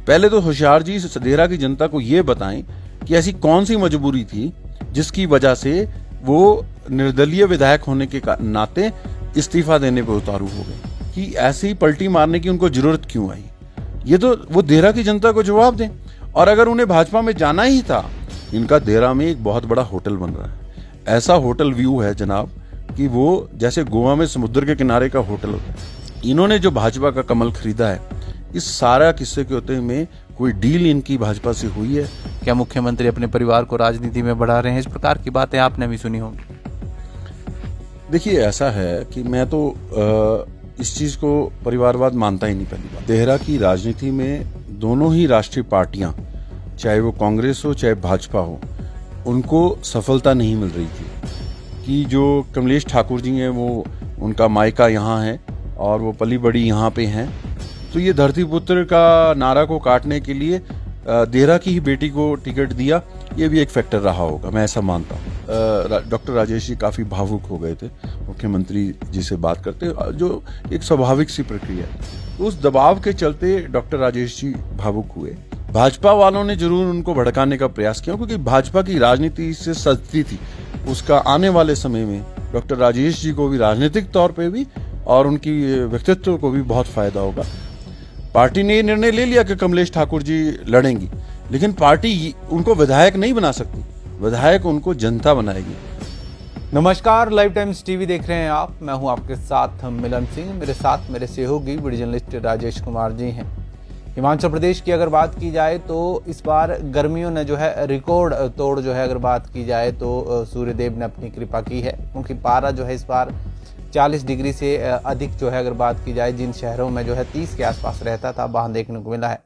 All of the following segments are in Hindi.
पहले तो होशियार जी देहरा की जनता को ये बताएं कि ऐसी कौन सी मजबूरी थी जिसकी वजह से वो निर्दलीय विधायक होने के नाते इस्तीफा देने पे उतारू हो गए, कि ऐसी पलटी मारने की उनको जरूरत क्यों आई। ये तो वो देहरा की जनता को जवाब दें। और अगर उन्हें भाजपा में जाना ही था, इनका देहरा में एक बहुत बड़ा होटल बन रहा है। ऐसा होटल व्यू है जनाब कि वो जैसे गोवा में समुद्र के किनारे का होटल होता है। इन्होंने जो भाजपा का कमल खरीदा है, इस सारा किस्से के होते में कोई डील इनकी भाजपा से हुई है? क्या मुख्यमंत्री अपने परिवार को राजनीति में बढ़ा रहे हैं? इस प्रकार की बातें आपने भी सुनी होंगी। देखिए, ऐसा है कि मैं तो इस चीज को परिवारवाद मानता ही नहीं। पहली बात, देहरा की राजनीति में दोनों ही राष्ट्रीय पार्टियां, चाहे वो कांग्रेस हो चाहे भाजपा हो, उनको सफलता नहीं मिल रही थी। कि जो कमलेश ठाकुर जी हैं, वो उनका मायका यहाँ है और वो पली बड़ी यहाँ पे हैं, तो ये धरती पुत्र का नारा को काटने के लिए देहरा की ही बेटी को टिकट दिया, ये भी एक फैक्टर रहा होगा, मैं ऐसा मानता हूँ। डॉक्टर राजेश जी काफ़ी भावुक हो गए थे मुख्यमंत्री जी से बात करते, जो एक स्वाभाविक सी प्रक्रिया है। उस दबाव के चलते डॉक्टर राजेश जी भावुक हुए। भाजपा वालों ने जरूर उनको भड़काने का प्रयास किया, क्योंकि भाजपा की राजनीति से सजती थी। उसका आने वाले समय में डॉक्टर राजेश जी को भी राजनीतिक तौर पे भी और उनकी व्यक्तित्व को भी बहुत फायदा होगा। पार्टी ने ये निर्णय ले लिया कि कमलेश ठाकुर जी लड़ेंगी, लेकिन पार्टी उनको विधायक नहीं बना सकती, विधायक उनको जनता बनाएगी। नमस्कार, लाइव टाइम्स टीवी देख रहे हैं आप। मैं हूं आपके साथ मिलन सिंह। मेरे साथ मेरे सहयोगी वीडियो जर्नलिस्ट राजेश कुमार जी हैं। हिमाचल प्रदेश की अगर बात की जाए तो इस बार गर्मियों ने जो है रिकॉर्ड तोड़ जो है अगर बात की जाए तो सूर्यदेव ने अपनी कृपा की है, क्योंकि पारा जो है इस बार 40 डिग्री से अधिक जो है अगर बात की जाए, जिन शहरों में जो है 30 के आसपास रहता था वहाँ देखने को मिला है।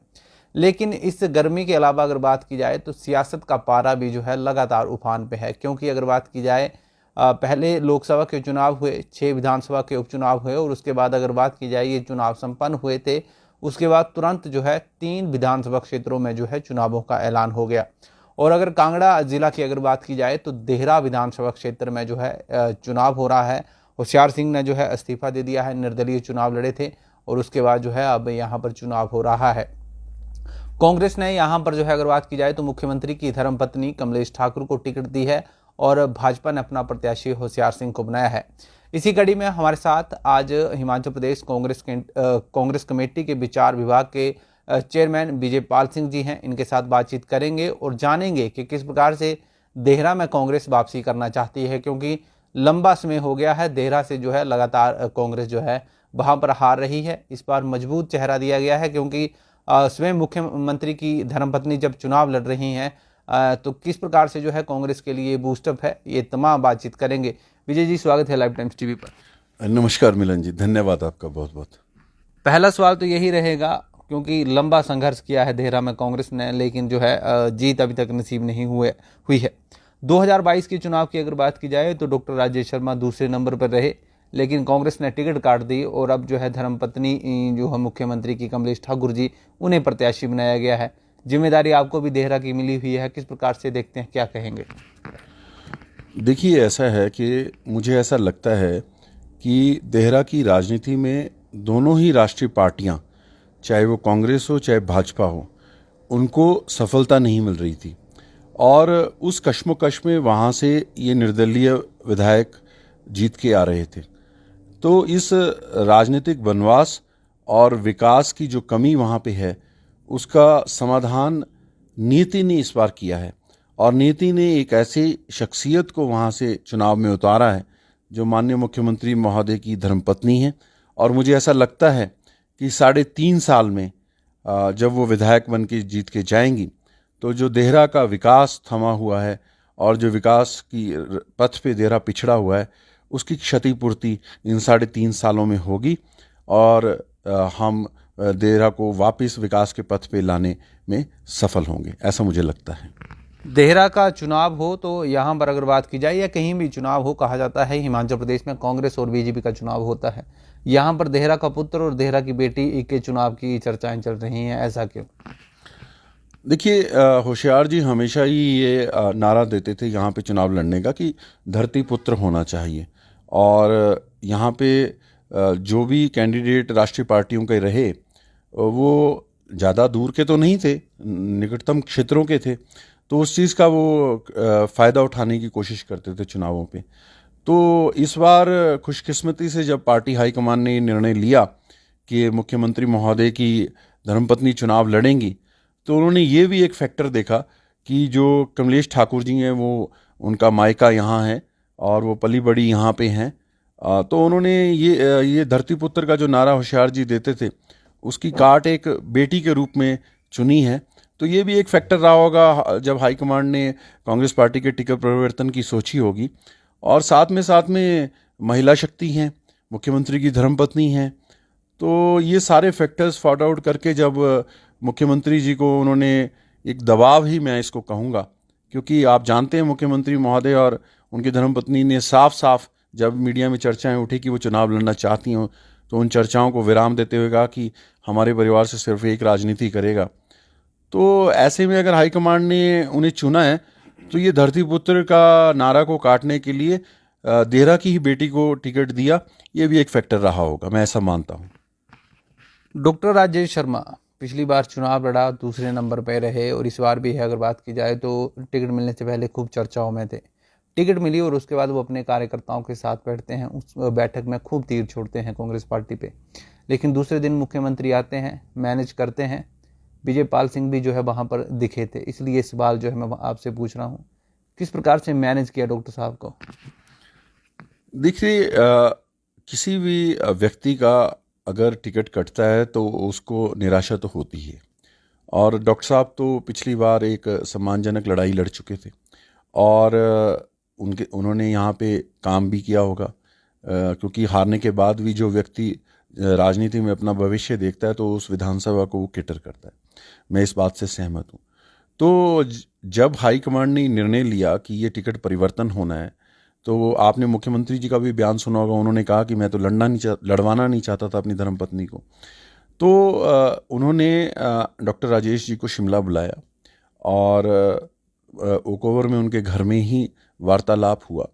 लेकिन इस गर्मी के अलावा अगर बात की जाए तो सियासत का पारा भी जो है लगातार उफान पे है, क्योंकि अगर बात की जाए पहले लोकसभा के चुनाव हुए, 6 विधानसभा के उपचुनाव हुए और उसके बाद अगर बात की जाए ये चुनाव संपन्न हुए थे, उसके बाद तुरंत जो है 3 विधानसभा क्षेत्रों में जो है चुनावों का ऐलान हो गया। और अगर कांगड़ा जिला की अगर बात की जाए तो देहरा विधानसभा क्षेत्र में जो है चुनाव हो रहा है। होशियार सिंह ने जो है इस्तीफा दे दिया है, निर्दलीय चुनाव लड़े थे और उसके बाद जो है अब यहाँ पर चुनाव हो रहा है। कांग्रेस ने यहाँ पर जो है अगर बात की जाए तो मुख्यमंत्री की धर्मपत्नी कमलेश ठाकुर को टिकट दी है और भाजपा ने अपना प्रत्याशी होशियार सिंह को बनाया है। इसी कड़ी में हमारे साथ आज हिमाचल प्रदेश कांग्रेस कमेटी के विचार विभाग के चेयरमैन विजय पाल सिंह जी हैं। इनके साथ बातचीत करेंगे और जानेंगे कि किस प्रकार से देहरा में कांग्रेस वापसी करना चाहती है, क्योंकि लंबा समय हो गया है देहरा से जो है लगातार कांग्रेस जो है वहाँ पर हार रही है। इस बार मजबूत चेहरा दिया गया है, क्योंकि स्वयं मुख्यमंत्री की धर्मपत्नी जब चुनाव लड़ रही हैं तो किस प्रकार से जो है कांग्रेस के लिए बूस्टअप है, ये तमाम बातचीत करेंगे। विजय जी, स्वागत है लाइव टाइम्स टीवी पर। नमस्कार मिलन जी, धन्यवाद आपका बहुत बहुत। पहला सवाल तो यही रहेगा, क्योंकि लंबा संघर्ष किया है देहरा में कांग्रेस ने, लेकिन जो है जीत अभी तक नसीब नहीं हुई है। 2022 के चुनाव की अगर बात की जाए तो डॉक्टर राजेश शर्मा दूसरे नंबर पर रहे, लेकिन कांग्रेस ने टिकट काट दी और अब जो है धर्मपत्नी जो है मुख्यमंत्री की कमलेश ठाकुर जी, उन्हें प्रत्याशी बनाया गया है। जिम्मेदारी आपको भी देहरा की मिली हुई है, किस प्रकार से देखते हैं, क्या कहेंगे? देखिए, ऐसा है कि मुझे ऐसा लगता है कि देहरा की राजनीति में दोनों ही राष्ट्रीय पार्टियां, चाहे वो कांग्रेस हो चाहे भाजपा हो, उनको सफलता नहीं मिल रही थी और उस कश्मकश में वहाँ से ये निर्दलीय विधायक जीत के आ रहे थे। तो इस राजनीतिक वनवास और विकास की जो कमी वहाँ पे है, उसका समाधान नीति ने इस बार किया है और नीति ने एक ऐसी शख्सियत को वहाँ से चुनाव में उतारा है जो माननीय मुख्यमंत्री महोदय की धर्मपत्नी है। और मुझे ऐसा लगता है कि 3.5 साल में जब वो विधायक बन के जीत के जाएंगी तो जो देहरा का विकास थमा हुआ है और जो विकास की पथ पे देहरा पिछड़ा हुआ है, उसकी क्षतिपूर्ति इन 3.5 सालों में होगी और हम देहरा को वापस विकास के पथ पे लाने में सफल होंगे, ऐसा मुझे लगता है। देहरा का चुनाव हो तो यहाँ पर अगर बात की जाए या कहीं भी चुनाव हो, कहा जाता है हिमाचल प्रदेश में कांग्रेस और बीजेपी का चुनाव होता है। यहाँ पर देहरा का पुत्र और देहरा की बेटी के चुनाव की चर्चाएं चल रही हैं, ऐसा क्यों? देखिए, होशियार जी हमेशा ही ये नारा देते थे यहाँ पे चुनाव लड़ने का कि धरती पुत्र होना चाहिए और यहाँ पे जो भी कैंडिडेट राष्ट्रीय पार्टियों के रहे वो ज़्यादा दूर के तो नहीं थे, निकटतम क्षेत्रों के थे, तो उस चीज़ का वो फ़ायदा उठाने की कोशिश करते थे चुनावों पे। तो इस बार खुशकिस्मती से जब पार्टी हाईकमान ने ये निर्णय लिया कि मुख्यमंत्री महोदय की धर्मपत्नी चुनाव लड़ेंगी, तो उन्होंने ये भी एक फैक्टर देखा कि जो कमलेश ठाकुर जी हैं वो उनका मायका यहाँ है और वो पली बड़ी यहाँ पे हैं। तो उन्होंने ये धरती पुत्र का जो नारा होशियार जी देते थे, उसकी काट एक बेटी के रूप में चुनी है। तो ये भी एक फैक्टर रहा होगा जब हाईकमांड ने कांग्रेस पार्टी के टिकट परिवर्तन की सोची होगी। और साथ में महिला शक्ति हैं, मुख्यमंत्री की धर्मपत्नी हैं, तो ये सारे फैक्टर्स फाइंड आउट करके जब मुख्यमंत्री जी को उन्होंने एक दबाव ही मैं इसको कहूँगा, क्योंकि आप जानते हैं मुख्यमंत्री महोदय और उनकी धर्मपत्नी ने साफ साफ जब मीडिया में चर्चाएं उठी कि वो चुनाव लड़ना चाहती हों, तो उन चर्चाओं को विराम देते हुए कहा कि हमारे परिवार से सिर्फ एक राजनीति करेगा। तो ऐसे में अगर हाईकमांड ने उन्हें चुना है तो ये धरती पुत्र का नारा को काटने के लिए देहरा की ही बेटी को टिकट दिया, ये भी एक फैक्टर रहा होगा, मैं ऐसा मानता हूँ। डॉक्टर राजेश शर्मा पिछली बार चुनाव लड़ा, दूसरे नंबर पे रहे, और इस बार भी है अगर बात की जाए तो टिकट मिलने से पहले खूब चर्चाओं में थे। टिकट मिली और उसके बाद वो अपने कार्यकर्ताओं के साथ बैठते हैं, उस बैठक में खूब तीर छोड़ते हैं कांग्रेस पार्टी पे। लेकिन दूसरे दिन मुख्यमंत्री आते हैं, मैनेज करते हैं। विजय पाल सिंह भी जो है वहाँ पर दिखे थे, इसलिए इस सवाल जो है मैं आपसे पूछ रहा हूँ, किस प्रकार से मैनेज किया डॉक्टर साहब को? देखिए, किसी भी व्यक्ति का अगर टिकट कटता है तो उसको निराशा तो होती है। और डॉक्टर साहब तो पिछली बार एक सम्मानजनक लड़ाई लड़ चुके थे और उन्होंने यहाँ पे काम भी किया होगा, क्योंकि हारने के बाद भी जो व्यक्ति राजनीति में अपना भविष्य देखता है तो उस विधानसभा को वो केटर करता है। मैं इस बात से सहमत हूँ। तो जब हाईकमांड ने निर्णय लिया कि ये टिकट परिवर्तन होना है, तो आपने मुख्यमंत्री जी का भी बयान सुना होगा, उन्होंने कहा कि मैं तो लड़वाना नहीं चाहता था अपनी धर्मपत्नी को। तो उन्होंने डॉक्टर राजेश जी को शिमला बुलाया और ओकओवर में उनके घर में ही वार्तालाप हुआ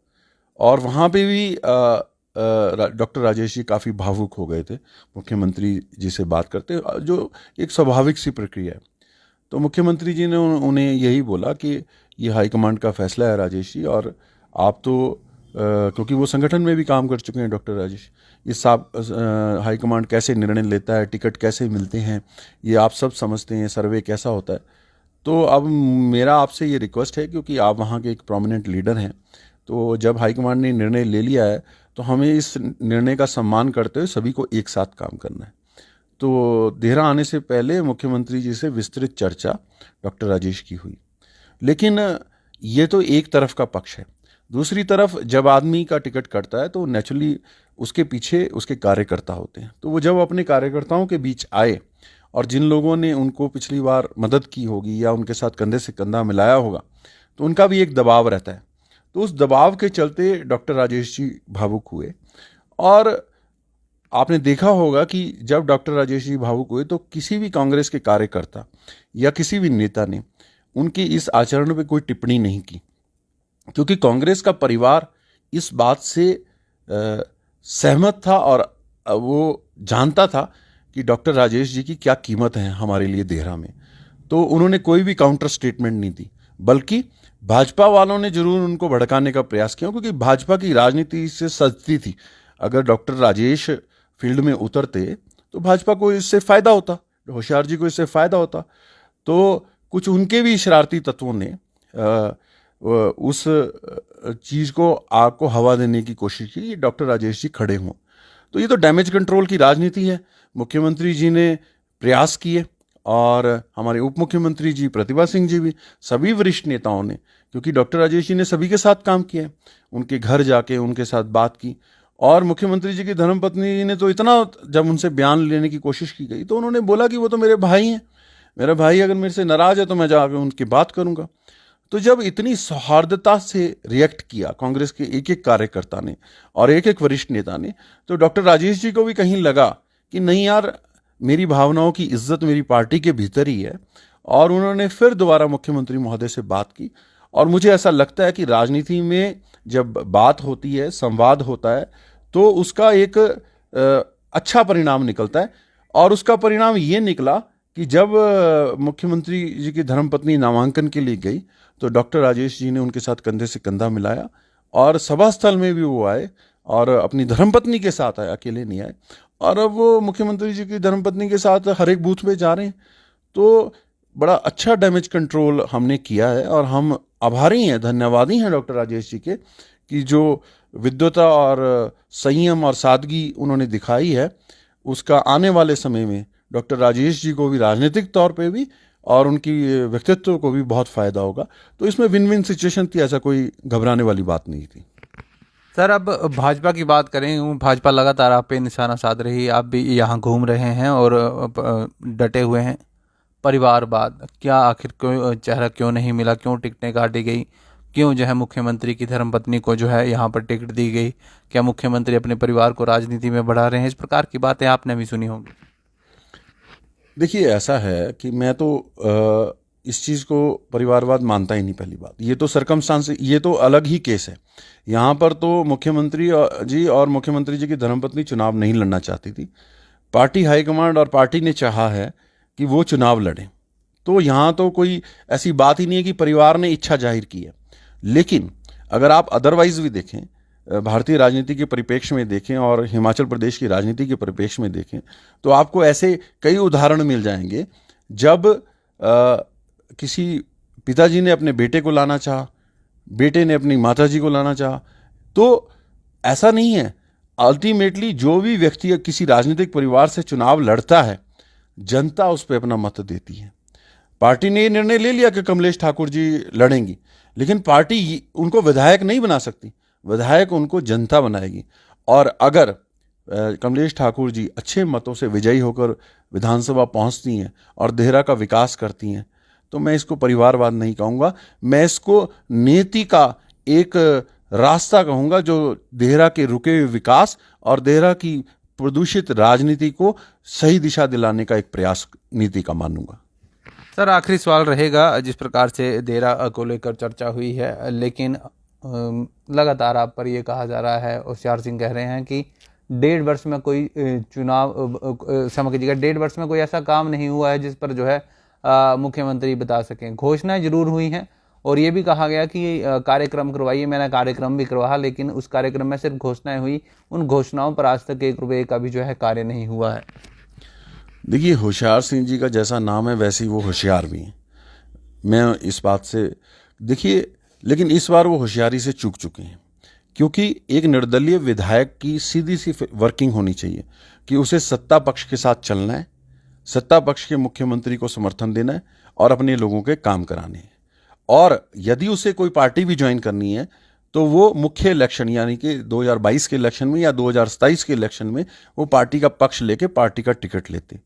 और वहाँ पे भी डॉक्टर राजेश जी काफ़ी भावुक हो गए थे मुख्यमंत्री जी से बात करते, जो एक स्वाभाविक सी प्रक्रिया है। तो मुख्यमंत्री जी ने उन्हें यही बोला कि ये हाईकमांड का फैसला है राजेश जी, और आप तो क्योंकि वो संगठन में भी काम कर चुके हैं डॉक्टर राजेश, ये सब हाईकमांड कैसे निर्णय लेता है, टिकट कैसे मिलते हैं, ये आप सब समझते हैं, सर्वे कैसा होता है। तो अब मेरा आपसे ये रिक्वेस्ट है, क्योंकि आप वहाँ के एक प्रोमिनेंट लीडर हैं, तो जब हाईकमांड ने निर्णय ले लिया है तो हमें इस निर्णय का सम्मान करते हुए सभी को एक साथ काम करना है। तो देहरा आने से पहले मुख्यमंत्री जी से विस्तृत चर्चा डॉक्टर राजेश की हुई, लेकिन ये तो एक तरफ का पक्ष है। दूसरी तरफ जब आदमी का टिकट कटता है तो नेचुरली उसके पीछे उसके कार्यकर्ता होते हैं। तो वो जब अपने कार्यकर्ताओं के बीच आए और जिन लोगों ने उनको पिछली बार मदद की होगी या उनके साथ कंधे से कंधा मिलाया होगा, तो उनका भी एक दबाव रहता है। तो उस दबाव के चलते डॉक्टर राजेश जी भावुक हुए और आपने देखा होगा कि जब डॉक्टर राजेश जी भावुक हुए तो किसी भी कांग्रेस के कार्यकर्ता या किसी भी नेता ने उनके इस आचरण पे कोई टिप्पणी नहीं की, क्योंकि कांग्रेस का परिवार इस बात से सहमत था और वो जानता था कि डॉक्टर राजेश जी की क्या कीमत है हमारे लिए देहरा में। तो उन्होंने कोई भी काउंटर स्टेटमेंट नहीं दी, बल्कि भाजपा वालों ने जरूर उनको भड़काने का प्रयास किया, क्योंकि भाजपा की राजनीति से सजती थी। अगर डॉक्टर राजेश फील्ड में उतरते तो भाजपा को इससे फायदा होता, होशियार जी को इससे फायदा होता। तो कुछ उनके भी शरारती तत्वों ने उस चीज़ को आग को हवा देने की कोशिश की कि डॉक्टर राजेश जी खड़े हों। तो ये तो डैमेज कंट्रोल की राजनीति है। मुख्यमंत्री जी ने प्रयास किए और हमारे उप मुख्यमंत्री जी प्रतिभा सिंह जी भी, सभी वरिष्ठ नेताओं ने, क्योंकि डॉक्टर राजेश जी ने सभी के साथ काम किया, उनके घर जाके उनके साथ बात की। और मुख्यमंत्री जी की धर्मपत्नी जी ने तो इतना, जब उनसे बयान लेने की कोशिश की गई तो उन्होंने बोला कि वो तो मेरे भाई हैं, मेरा भाई अगर मेरे से नाराज है तो मैं जाकर उनकी बात करूंगा। तो जब इतनी सौहार्दता से रिएक्ट किया कांग्रेस के एक एक कार्यकर्ता ने और एक एक वरिष्ठ नेता ने, तो डॉक्टर राजेश जी को भी कहीं लगा कि नहीं यार, मेरी भावनाओं की इज्जत मेरी पार्टी के भीतर ही है। और उन्होंने फिर दोबारा मुख्यमंत्री महोदय से बात की। और मुझे ऐसा लगता है कि राजनीति में जब बात होती है, संवाद होता है, तो उसका एक अच्छा परिणाम निकलता है। और उसका परिणाम ये निकला कि जब मुख्यमंत्री जी की धर्मपत्नी नामांकन के लिए गई तो डॉक्टर राजेश जी ने उनके साथ कंधे से कंधा मिलाया और सभा स्थल में भी वो आए और अपनी धर्मपत्नी के साथ आए, अकेले नहीं आए। और अब वो मुख्यमंत्री जी की धर्मपत्नी के साथ हर एक बूथ में जा रहे हैं। तो बड़ा अच्छा डैमेज कंट्रोल हमने किया है और हम आभारी हैं, धन्यवादी हैं डॉक्टर राजेश जी के, कि जो विद्वता और संयम और सादगी उन्होंने दिखाई है, उसका आने वाले समय में डॉक्टर राजेश जी को भी राजनीतिक तौर पे भी और उनकी व्यक्तित्व को भी बहुत फायदा होगा। तो इसमें विन विन सिचुएशन थी, ऐसा कोई घबराने वाली बात नहीं थी। सर, अब भाजपा की बात करें, भाजपा लगातार आप पे निशाना साध रही है, आप भी यहाँ घूम रहे हैं और डटे हुए हैं। परिवारवाद, क्या आखिर क्यों चेहरा क्यों नहीं मिला, क्यों टिकटें काटी गई, क्यों जो है मुख्यमंत्री की धर्मपत्नी को जो है यहाँ पर टिकट दी गई, क्या मुख्यमंत्री अपने परिवार को राजनीति में बढ़ा रहे हैं? इस प्रकार की बातें आपने भी सुनी होंगी। देखिए, ऐसा है कि मैं तो इस चीज़ को परिवारवाद मानता ही नहीं। पहली बात, ये तो सरकमस्टांस, ये तो अलग ही केस है। यहाँ पर तो मुख्यमंत्री जी और मुख्यमंत्री जी की धर्मपत्नी चुनाव नहीं लड़ना चाहती थी। पार्टी हाईकमांड और पार्टी ने चाहा है कि वो चुनाव लड़ें। तो यहाँ तो कोई ऐसी बात ही नहीं है कि परिवार ने इच्छा जाहिर की है। लेकिन अगर आप अदरवाइज भी देखें, भारतीय राजनीति के परिप्रेक्ष्य में देखें और हिमाचल प्रदेश की राजनीति के परिप्रेक्ष्य में देखें, तो आपको ऐसे कई उदाहरण मिल जाएंगे जब किसी पिताजी ने अपने बेटे को लाना चाहा, बेटे ने अपनी माताजी को लाना चाहा। तो ऐसा नहीं है। अल्टीमेटली जो भी व्यक्ति किसी राजनीतिक परिवार से चुनाव लड़ता है, जनता उस पर अपना मत देती है। पार्टी ने ये निर्णय ले लिया कि कमलेश ठाकुर जी लड़ेंगी, लेकिन पार्टी उनको विधायक नहीं बना सकती, विधायक उनको जनता बनाएगी। और अगर कमलेश ठाकुर जी अच्छे मतों से विजयी होकर विधानसभा पहुंचती हैं और देहरा का विकास करती हैं, तो मैं इसको परिवारवाद नहीं कहूँगा, मैं इसको नीति का एक रास्ता कहूँगा, जो देहरा के रुके हुए विकास और देहरा की प्रदूषित राजनीति को सही दिशा दिलाने का एक प्रयास नीति का मानूंगा। सर, आखिरी सवाल रहेगा। जिस प्रकार से देहरा को लेकर चर्चा हुई है, लेकिन लगातार आप पर यह कहा जा रहा है, होशियार सिंह कह रहे हैं कि 1.5 वर्ष में कोई चुनाव, समझ लीजिएगा 1.5 वर्ष में कोई ऐसा काम नहीं हुआ है जिस पर जो है मुख्यमंत्री बता सकें। घोषणाएं जरूर हुई हैं और ये भी कहा गया कि कार्यक्रम करवाइए, मैंने कार्यक्रम भी करवाया, लेकिन उस कार्यक्रम में सिर्फ घोषणाएं हुई, उन घोषणाओं पर आज तक 1 रुपये का भी जो है कार्य नहीं हुआ है। देखिए, होशियार सिंह जी का जैसा नाम है वैसे ही वो होशियार भी हैं। मैं इस बात से, देखिए, लेकिन इस बार वो होशियारी से चूक चुके हैं, क्योंकि एक निर्दलीय विधायक की सीधी सी वर्किंग होनी चाहिए कि उसे सत्ता पक्ष के साथ चलना है, सत्ता पक्ष के मुख्यमंत्री को समर्थन देना है और अपने लोगों के काम कराने हैं। और यदि उसे कोई पार्टी भी ज्वाइन करनी है तो वो मुख्य इलेक्शन यानी कि 2022 के इलेक्शन में या 2027 के इलेक्शन में वो पार्टी का पक्ष लेके पार्टी का टिकट लेते।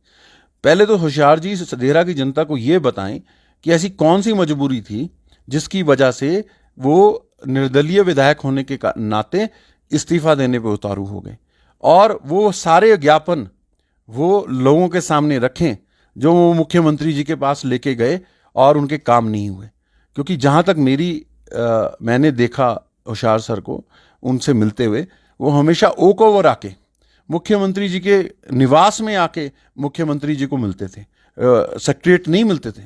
पहले तो होशियार जी देहरा की जनता को ये बताएं कि ऐसी कौन सी मजबूरी थी जिसकी वजह से वो निर्दलीय विधायक होने के नाते इस्तीफा देने पे उतारू हो गए, और वो सारे ज्ञापन वो लोगों के सामने रखें जो वो मुख्यमंत्री जी के पास लेके गए और उनके काम नहीं हुए। क्योंकि जहाँ तक मैंने देखा होशियार सर को उनसे मिलते हुए, वो हमेशा ओक ओवर आके मुख्यमंत्री जी के निवास में आके मुख्यमंत्री जी को मिलते थे, सेक्रेटरीट नहीं मिलते थे।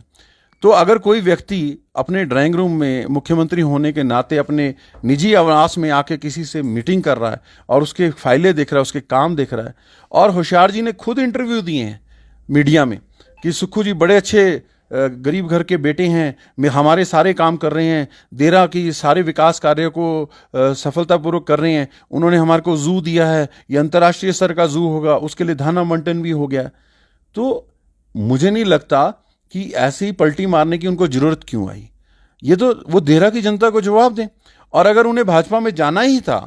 तो अगर कोई व्यक्ति अपने ड्राइंग रूम में मुख्यमंत्री होने के नाते अपने निजी आवास में आके किसी से मीटिंग कर रहा है और उसके फाइलें देख रहा है, उसके काम देख रहा है, और होशियार जी ने खुद इंटरव्यू दिए हैं मीडिया में कि सुक्खू जी बड़े अच्छे गरीब घर के बेटे हैं, हमारे सारे काम कर रहे हैं, देहरा की सारे विकास कार्य को सफलतापूर्वक कर रहे हैं, उन्होंने हमारे को जू दिया है, ये अंतर्राष्ट्रीय स्तर का जू होगा, उसके लिए धन आवंटन भी हो गया। तो मुझे नहीं लगता कि ऐसे ही पलटी मारने की उनको जरूरत क्यों आई। ये तो वो देहरा की जनता को जवाब दें। और अगर उन्हें भाजपा में जाना ही था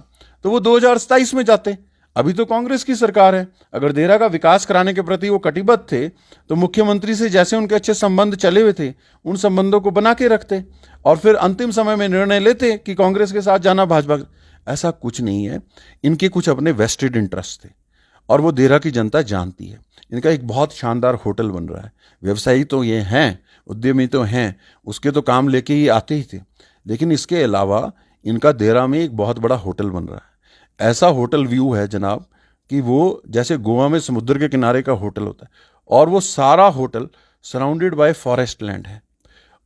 तो वो 2027 में जाते। अभी तो कांग्रेस की सरकार है। अगर देहरा का विकास कराने के प्रति वो कटिबद्ध थे तो मुख्यमंत्री से जैसे उनके अच्छे संबंध चले हुए थे उन संबंधों को बना के रखते और फिर अंतिम समय में निर्णय लेते कि कांग्रेस के साथ जाना, भाजपा। ऐसा कुछ नहीं है। इनके कुछ अपने वेस्टेड इंटरेस्ट थे और वो देहरा की जनता जानती है। इनका एक बहुत शानदार होटल बन रहा है। व्यवसायी तो ये हैं, उद्यमी तो हैं, उसके तो काम लेके ही आते ही थे, लेकिन इसके अलावा इनका देहरा में एक बहुत बड़ा होटल बन रहा है। ऐसा होटल व्यू है जनाब कि वो जैसे गोवा में समुद्र के किनारे का होटल होता है, और वो सारा hotel surrounded by forest land है।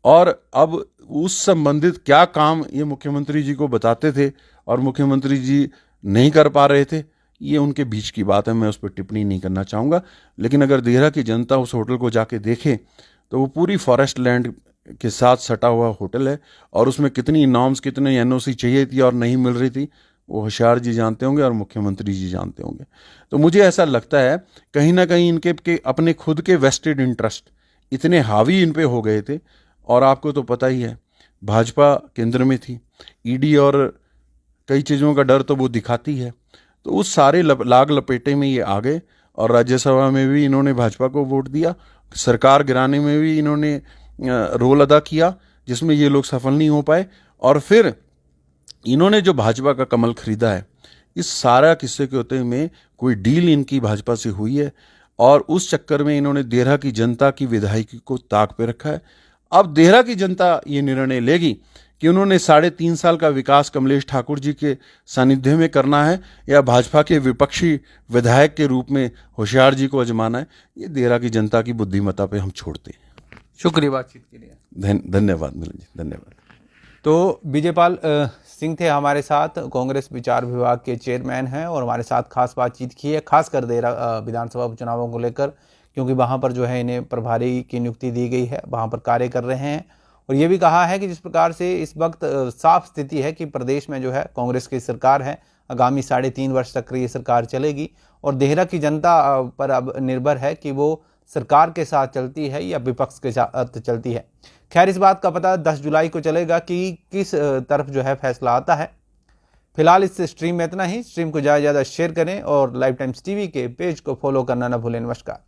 और अब उस संबंधित क्या काम ये मुख्यमंत्री जी को बताते थे और मुख्यमंत्री जी नहीं कर पा रहे थे, ये उनके बीच की बात है, मैं उस पर टिप्पणी नहीं करना चाहूँगा। लेकिन अगर देहरा की जनता उस होटल को जाके देखे तो वो पूरी फॉरेस्ट लैंड के साथ सटा हुआ होटल है, और उसमें कितनी नॉर्म्स, कितनी एनओसी चाहिए थी और नहीं मिल रही थी, वो होशियार जी जानते होंगे और मुख्यमंत्री जी जानते होंगे। तो मुझे ऐसा लगता है कहीं ना कहीं इनके अपने खुद के वेस्टेड इंटरेस्ट इतने हावी इन पे हो गए थे। और आपको तो पता ही है, भाजपा केंद्र में थी, ईडी और कई चीज़ों का डर तो वो दिखाती है। तो उस सारे लाग लपेटे में ये आ गए, और राज्यसभा में भी इन्होंने भाजपा को वोट दिया, सरकार गिराने में भी इन्होंने रोल अदा किया, जिसमें ये लोग सफल नहीं हो पाए। और फिर इन्होंने जो भाजपा का कमल खरीदा है, इस सारा किस्से के होते में कोई डील इनकी भाजपा से हुई है, और उस चक्कर में इन्होंने देहरा की जनता की विधायकी को ताक पे रखा है। अब देहरा की जनता ये निर्णय लेगी कि उन्होंने 3.5 साल का विकास कमलेश ठाकुर जी के सानिध्य में करना है या भाजपा के विपक्षी विधायक के रूप में होशियार जी को आजमाना है। ये देहरा की जनता की बुद्धिमत्ता पे हम छोड़ते हैं। शुक्रिया बातचीत के लिए। धन्यवाद मिलन जी, धन्यवाद। तो विजयपाल सिंह थे हमारे साथ, कांग्रेस विचार विभाग के चेयरमैन हैं, और हमारे साथ खास बातचीत की है, खासकर देहरा विधानसभा उपचुनावों को लेकर, क्योंकि वहाँ पर जो है इन्हें प्रभारी की नियुक्ति दी गई है, वहाँ पर कार्य कर रहे हैं। और ये भी कहा है कि जिस प्रकार से इस वक्त साफ स्थिति है कि प्रदेश में जो है कांग्रेस की सरकार है, आगामी 3.5 वर्ष तक ये सरकार चलेगी, और देहरा की जनता पर अब निर्भर है कि वो सरकार के साथ चलती है या विपक्ष के साथ चलती है। खैर, इस बात का पता 10 जुलाई को चलेगा कि किस तरफ जो है फैसला आता है। फिलहाल इस स्ट्रीम में इतना ही। स्ट्रीम को ज़्यादा शेयर करें और लाइव टाइम्स टीवी के पेज को फॉलो करना न भूलें। नमस्कार।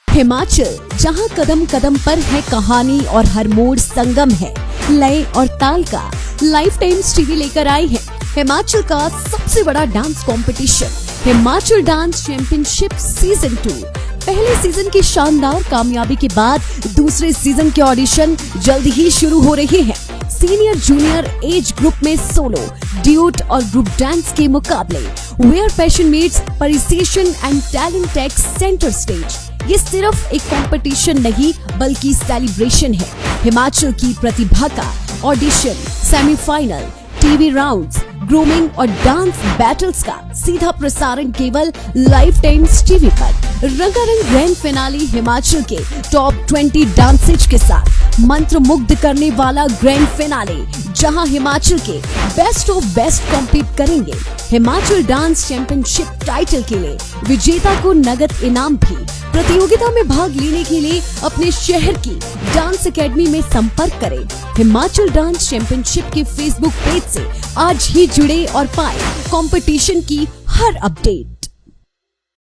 हिमाचल, जहां कदम कदम पर है कहानी और हर मोड़ संगम है लय और ताल का, लाइव टाइम्स टीवी लेकर आई है हिमाचल का सबसे बड़ा dance competition, Himachal dance championship season 2। पहले सीजन की शानदार कामयाबी के बाद दूसरे सीजन के ऑडिशन जल्द ही शुरू हो रहे हैं। सीनियर जूनियर एज ग्रुप में सोलो, ड्यूट और ग्रुप डांस के मुकाबले, where passion meets precision and talent takes centre stage. ये सिर्फ एक कंपटीशन नहीं बल्कि सेलिब्रेशन है। हिमाचल की प्रतिभा का audition, semifinal, TV rounds, grooming और डांस बैटल्स का सीधा प्रसारण केवल लाइव टाइम्स टीवी पर। रंगारंग ग्रैंड फिनाले हिमाचल के टॉप 20 डांसेज के साथ मंत्र मुग्ध करने वाला ग्रैंड फिनाले, जहां हिमाचल के बेस्ट ऑफ बेस्ट कॉम्पीट करेंगे। हिमाचल डांस चैंपियनशिप टाइटल के लिए विजेता को नगद इनाम भी। प्रतियोगिता में भाग लेने के लिए अपने शहर की डांस एकेडमी में संपर्क करें। हिमाचल डांस चैंपियनशिप के फेसबुक पेज से आज ही जुड़े और पाएं कंपटीशन की हर अपडेट।